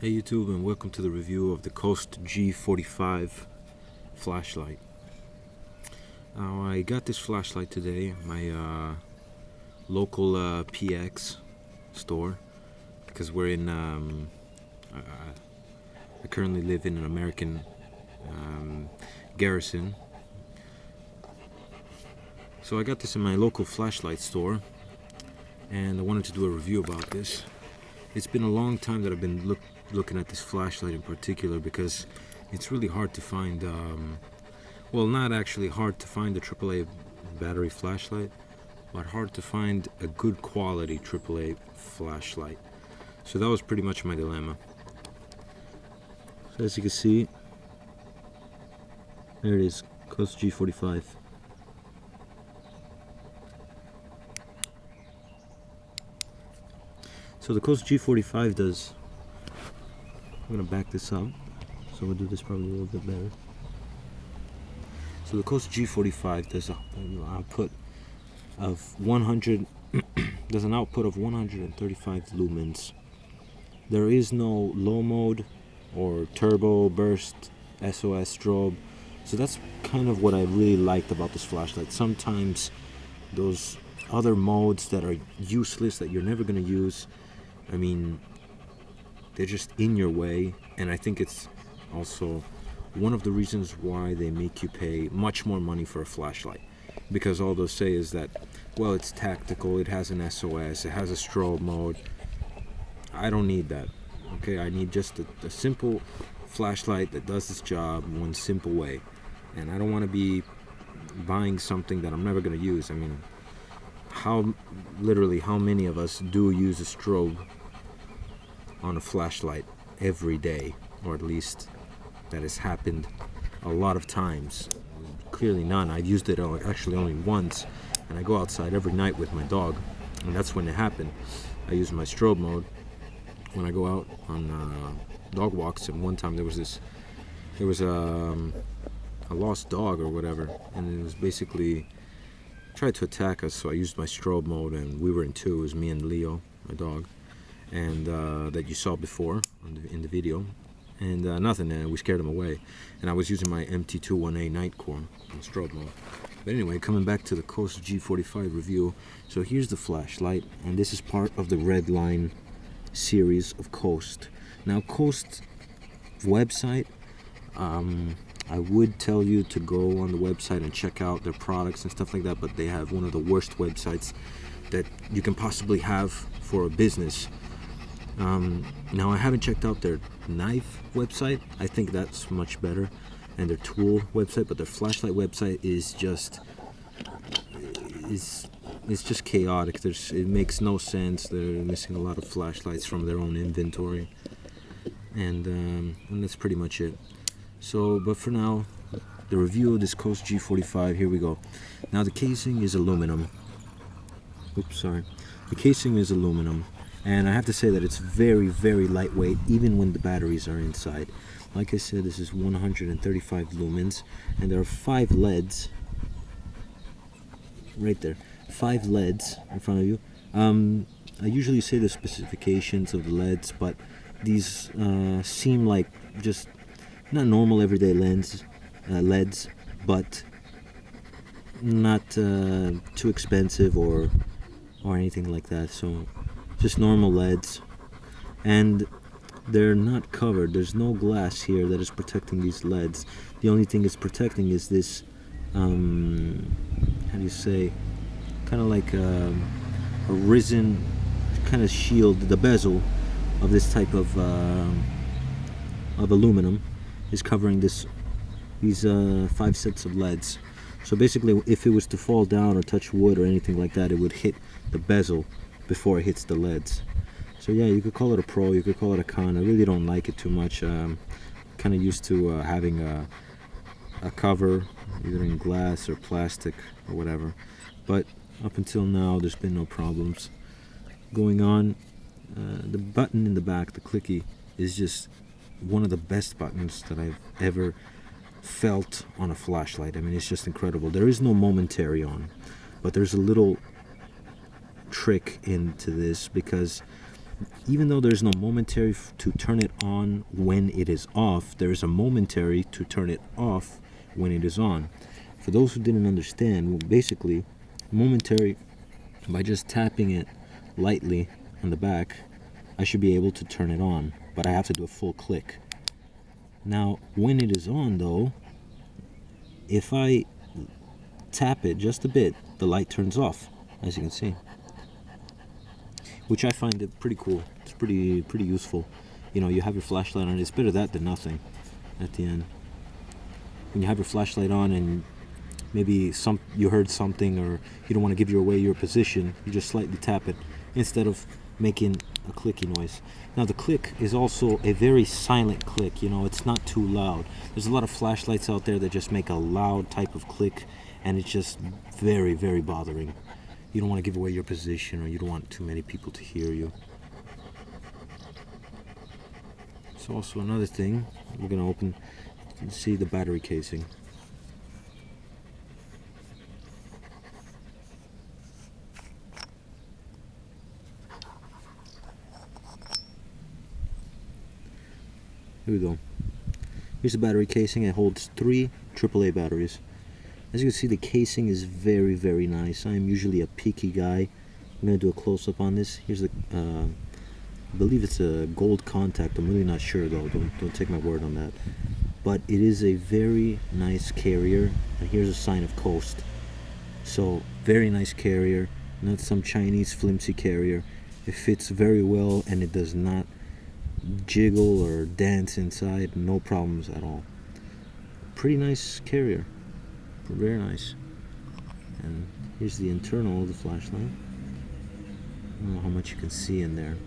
Hey YouTube, and welcome to the review of the Coast G45 flashlight. Now, I got this flashlight today, my local PX store, because we're in I currently live in an American garrison. So I got this in my local flashlight store, and I wanted to do a review about this. It's been a long time that I've been looking at this flashlight in particular, because it's really hard to find, well, not actually hard to find a AAA battery flashlight, but hard to find a good quality AAA flashlight. So that was pretty much my dilemma. So as you can see, there it is, Coast G45. So the Coast G45 does, I'm going to back this up, so we'll do this probably a little bit better. So the Coast G45 does an output of 100, does an output of 135 lumens. There is no low mode or turbo, burst, SOS, strobe. So that's kind of what I really liked about this flashlight. Sometimes those other modes that are useless, that you're never going to use, I mean, they're just in your way, and I think it's also one of the reasons why they make you pay much more money for a flashlight, because all they'll say is that, well, it's tactical, it has an SOS, it has a strobe mode. I don't need that, okay? I need just a simple flashlight that does its job in one simple way, and I don't want to be buying something that I'm never going to use. I mean, literally how many of us do use a strobe on a flashlight every day, or at least that has happened a lot of times? Clearly none. I've used it actually only once, and I go outside every night with my dog, and that's when it happened. I use my strobe mode when I go out on dog walks, and one time there was a lost dog or whatever, and it was basically tried to attack us, so I used my strobe mode, and we were in two. It was me and Leo, my dog, and that you saw before in the video, and nothing, we scared him away, and I was using my MT21A night core on strobe mode. But anyway, coming back to the Coast G45 review, so here's the flashlight, and this is part of the Red Line series of Coast. Now, Coast website, I would tell you to go on the website and check out their products and stuff like that, but they have one of the worst websites that you can possibly have for a business. Now, I haven't checked out their knife website. I think that's much better, and their tool website, but their flashlight website is just it's just chaotic. It makes no sense. They're missing a lot of flashlights from their own inventory, and that's pretty much it. So, but for now, the review of this Coast G45, here we go. Now, the casing is aluminum. Oops, sorry. The casing is aluminum, and I have to say that it's very, very lightweight, even when the batteries are inside. Like I said, this is 135 lumens, and there are 5 LEDs right there. 5 LEDs in front of you. I usually say the specifications of the LEDs, but these seem like just not normal everyday LEDs, but not too expensive or anything like that. So just normal LEDs, and they're not covered. There's no glass here that is protecting these LEDs. The only thing it's protecting is this, how do you say, kind of like a resin kind of shield. The bezel of this type of aluminum is covering these 5 sets of LEDs. So basically, if it was to fall down or touch wood or anything like that, it would hit the bezel before it hits the LEDs. So yeah, you could call it a pro, you could call it a con. I really don't like it too much. Kind of used to having a cover, either in glass or plastic or whatever. But up until now, there's been no problems going on. The button in the back, the clicky, is just one of the best buttons that I've ever felt on a flashlight. I mean, it's just incredible. There is no momentary on, but there's a little trick into this, because even though there's no momentary to turn it on when it is off, there is a momentary to turn it off when it is on. For those who didn't understand, basically, momentary, by just tapping it lightly on the back, I should be able to turn it on, but I have to do a full click. Now, when it is on though, if I tap it just a bit, the light turns off, as you can see. Which I find it pretty cool. It's pretty useful. You know, you have your flashlight on, it's better that than nothing at the end. When you have your flashlight on and maybe you heard something, or you don't want to give away your position, you just slightly tap it instead of making a clicky noise. Now the click is also a very silent click, you know, it's not too loud. There's a lot of flashlights out there that just make a loud type of click, and it's just very bothering. You don't want to give away your position, or you don't want too many people to hear you. So also another thing, we're going to open, you can see the battery casing. Here we go. Here's the battery casing. It holds 3 AAA batteries. As you can see, the casing is very nice. I am usually a picky guy. I'm going to do a close-up on this. Here's the, I believe it's a gold contact. I'm really not sure though. Don't take my word on that. But it is a very nice carrier. And here's a sign of Coast. So, very nice carrier. Not some Chinese flimsy carrier. It fits very well, and it does not jiggle or dance inside. No problems at all. Pretty nice carrier. Very nice. And here's the internal of the flashlight. I don't know how much you can see in there,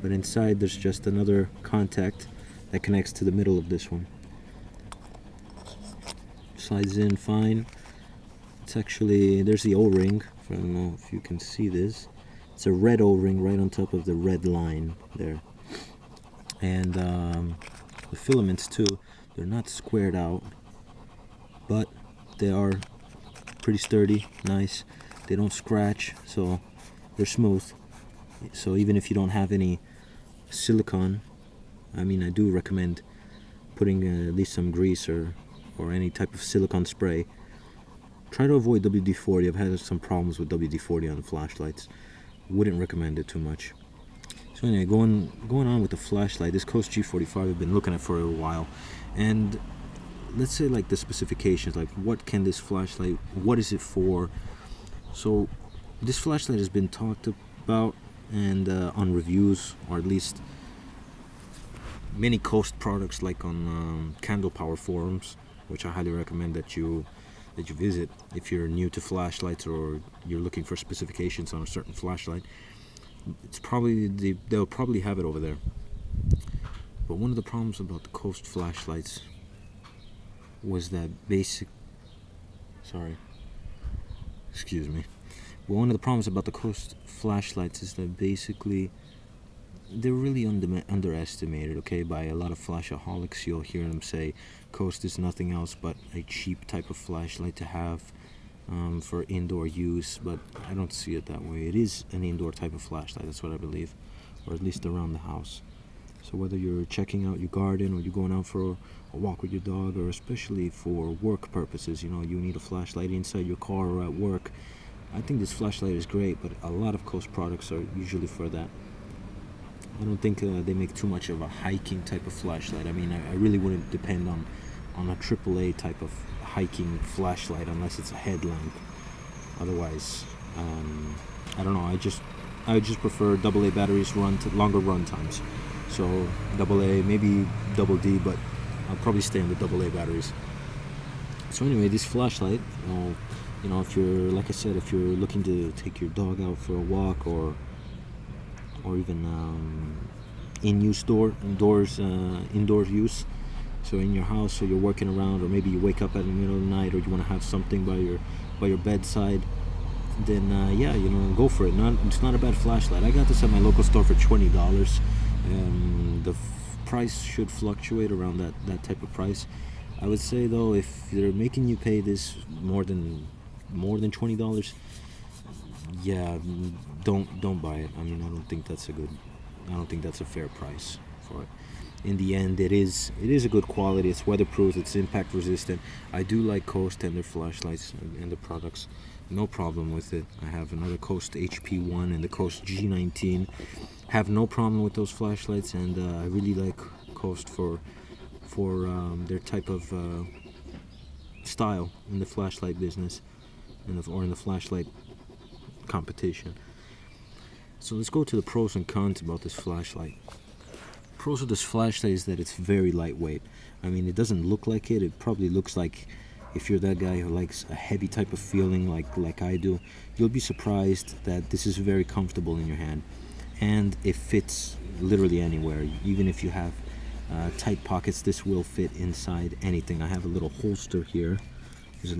but inside there's just another contact that connects to the middle of this one. Slides in fine. It's actually, there's the O-ring. I don't know if you can see this. It's a red O-ring right on top of the red line there. And the filaments too, they're not squared out, but they are pretty sturdy, nice. They don't scratch, so they're smooth. So even if you don't have any silicone, I mean, I do recommend putting at least some grease or any type of silicone spray. Try to avoid WD-40. I've had some problems with WD-40 on the flashlights. Wouldn't recommend it too much. So anyway, going on with the flashlight, this Coast G45 I've been looking at for a while, and let's say like the specifications, like what can this flashlight, what is it for? So this flashlight has been talked about and on reviews, or at least many Coast products, like on Candle Power forums, which I highly recommend that you visit if you're new to flashlights or you're looking for specifications on a certain flashlight. It's probably they'll probably have it over there. But one of the problems about the Coast flashlights was that one of the problems about the Coast flashlights is that basically they're really underestimated, okay, by a lot of flashaholics. You'll hear them say Coast is nothing else but a cheap type of flashlight to have for indoor use, but I don't see it that way. It is an indoor type of flashlight, that's what I believe, or at least around the house. So whether you're checking out your garden, or you're going out for a walk with your dog, or especially for work purposes, you know, you need a flashlight inside your car or at work, I think this flashlight is great, but a lot of Coast products are usually for that. I don't think they make too much of a hiking type of flashlight. I mean, I really wouldn't depend on a AAA type of hiking flashlight unless it's a headlamp. Otherwise, I don't know. I just prefer AA batteries, longer run times. So AA, maybe double D, but I'll probably stay on the AA batteries. So anyway, this flashlight, you know, if you're, like I said, if you're looking to take your dog out for a walk, or even indoor use, so in your house, so you're working around, or maybe you wake up in the middle of the night, or you want to have something by your bedside, then yeah, you know, go for it. It's not a bad flashlight. I got this at my local store for $20. The price should fluctuate around that type of price. I would say though, if they're making you pay this more than $20, yeah, don't buy it. I mean, I don't think that's a good I don't think that's a fair price for it. In the end, it is a good quality. It's weatherproof. It's impact resistant. I do like Coast and their flashlights and the products. No problem with it. I have another Coast HP1 and the Coast G19. Have no problem with those flashlights, and I really like Coast for their type of style in the flashlight business, or in the flashlight competition. So let's go to the pros and cons about this flashlight. Pros of this flashlight is that it's very lightweight. I mean, it doesn't look like it. It probably looks like, if you're that guy who likes a heavy type of feeling like I do, you'll be surprised that this is very comfortable in your hand, and it fits literally anywhere. Even if you have tight pockets, this will fit inside anything. I have a little holster here. It's a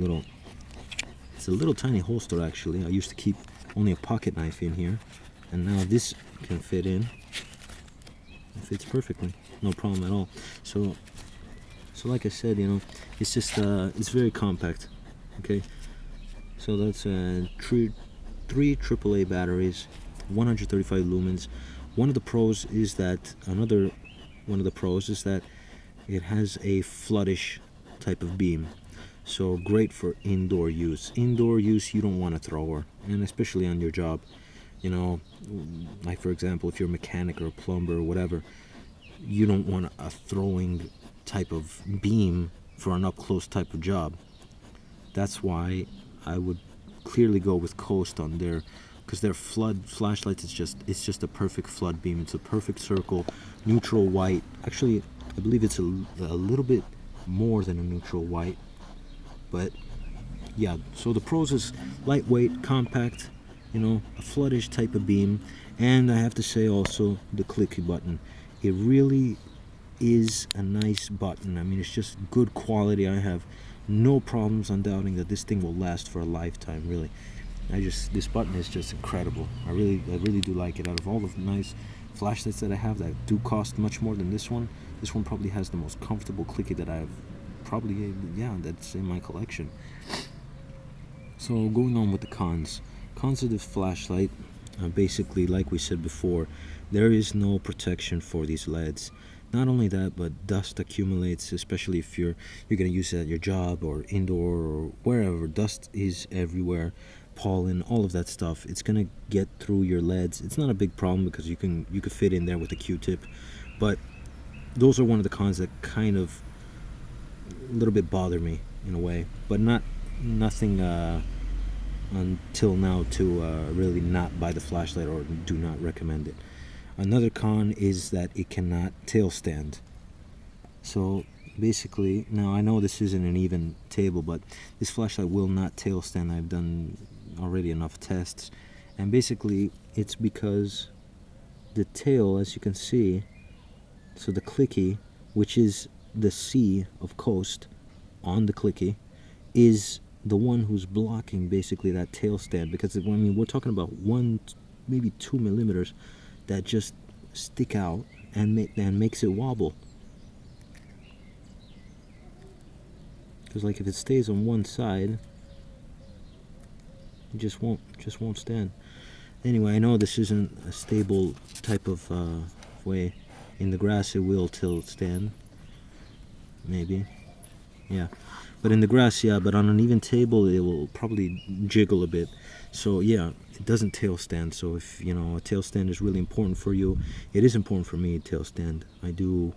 little tiny holster actually. I used to keep only a pocket knife in here, and now this can fit in. It fits perfectly, no problem at all. So like I said, it's just it's very compact. Okay, so that's three AAA batteries, 135 lumens. One of the pros is that it has a floodish type of beam. So great for indoor use. Indoor use, you don't want a thrower, and especially on your job. Like for example, if you're a mechanic or a plumber or whatever, you don't want a throwing type of beam for an up-close type of job. That's why I would clearly go with Coast on their, because their flood flashlights, it's just a perfect flood beam. It's a perfect circle, neutral white. Actually, I believe it's a little bit more than a neutral white, but yeah. So the pros is lightweight, compact, a floodish type of beam, and I have to say also the clicky button. It really is a nice button. I mean, it's just good quality. I have no problems on doubting that this thing will last for a lifetime. Really, this button is just incredible. I really do like it. Out of all the nice flashlights that I have that do cost much more than this one probably has the most comfortable clicky that I've that's in my collection. So going on with the cons of this flashlight, basically, like we said before, there is no protection for these LEDs. Not only that, but dust accumulates, especially if you're going to use it at your job or indoor or wherever. Dust is everywhere, pollen, all of that stuff. It's going to get through your LEDs. It's not a big problem because you could fit in there with a Q-tip, but those are one of the cons that kind of a little bit bother me in a way, but nothing until now to really not buy the flashlight or do not recommend it. Another con is that it cannot tail stand. So basically, now I know this isn't an even table, but this flashlight will not tail stand. I've done already enough tests, and basically it's because the tail, as you can see, so the clicky, which is the C of Coast on the clicky, is the one who's blocking basically that tail stand, because we're talking about 1, maybe 2 millimeters that just stick out and makes it wobble. Because like if it stays on one side, it just won't stand. Anyway, I know this isn't a stable type of way. In the grass it will stand, maybe, yeah. But in the grass, yeah, but on an even table it will probably jiggle a bit. So yeah, it doesn't tail stand. So if a tail stand is really important for you, it is important for me, tail stand. I do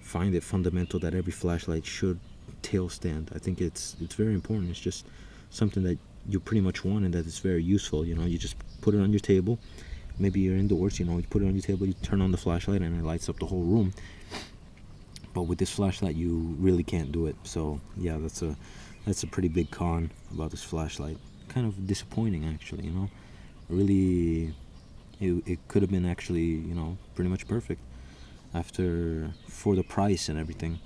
find it fundamental that every flashlight should tail stand. I think it's very important. It's just something that you pretty much want, and that it's very useful. You just put it on your table. Maybe you're indoors, you put it on your table, you turn on the flashlight and it lights up the whole room. But with this flashlight, you really can't do it. So yeah, that's a pretty big con about this flashlight. Kind of disappointing, actually. Really, it could have been actually, pretty much perfect for the price and everything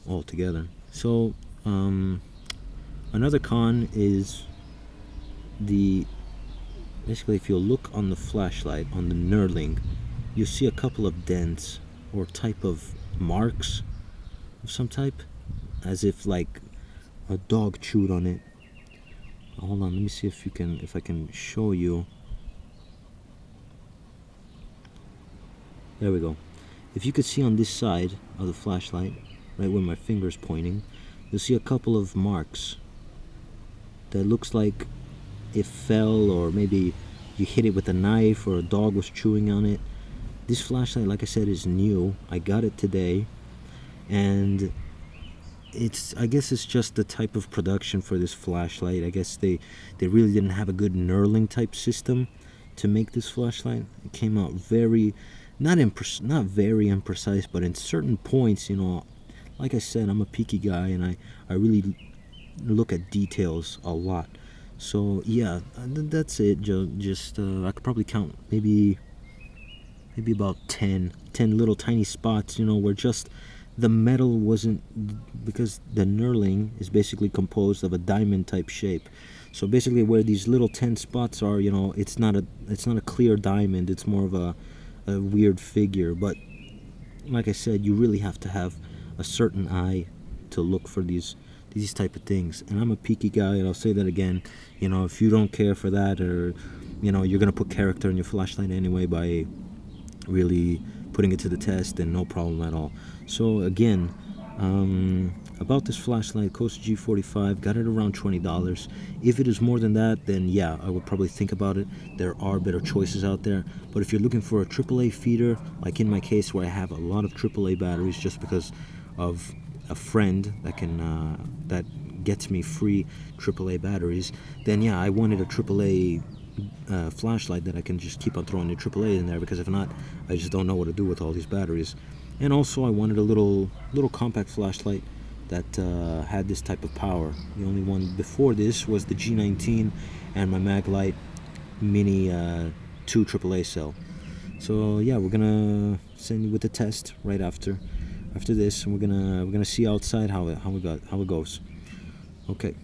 all together. So another con is basically, if you look on the flashlight, on the knurling, you see a couple of dents or type of marks of some type, as if like a dog chewed on it. Hold on, let me see if I can show you. There we go. If you could see on this side of the flashlight, right where my finger's pointing, you'll see a couple of marks that looks like it fell, or maybe you hit it with a knife or a dog was chewing on it. This flashlight, like I said, is new. I got it today, and I guess it's just the type of production for this flashlight. I guess they really didn't have a good knurling type system to make this flashlight. It came out very not very imprecise, but in certain points, you know, like I said, I'm a picky guy, and I really look at details a lot. So yeah, that's it. Just I could probably count maybe about 10 little tiny spots, you know, where just the metal wasn't, because the knurling is basically composed of a diamond type shape. So basically where these little 10 spots are, you know, it's not a clear diamond, it's more of a weird figure. But like I said, you really have to have a certain eye to look for these type of things. And I'm a picky guy, and I'll say that again. You know, if you don't care for that, or you know, you're gonna put character in your flashlight anyway by really putting it to the test, then no problem at all. So again, about this flashlight, Coast G45, got it around $20. If it is more than that, then yeah, I would probably think about it. There are better choices out there. But if you're looking for a AAA feeder, like in my case where I have a lot of AAA batteries just because of a friend that gets me free AAA batteries, then yeah, I wanted a AAA flashlight that I can just keep on throwing the AAA in there, because if not, I just don't know what to do with all these batteries. And also I wanted a little compact flashlight that had this type of power. The only one before this was the G19 and my Maglite Mini 2 AAA cell. So yeah, we're gonna send you with the test right after this, and we're gonna see outside how it goes. Okay.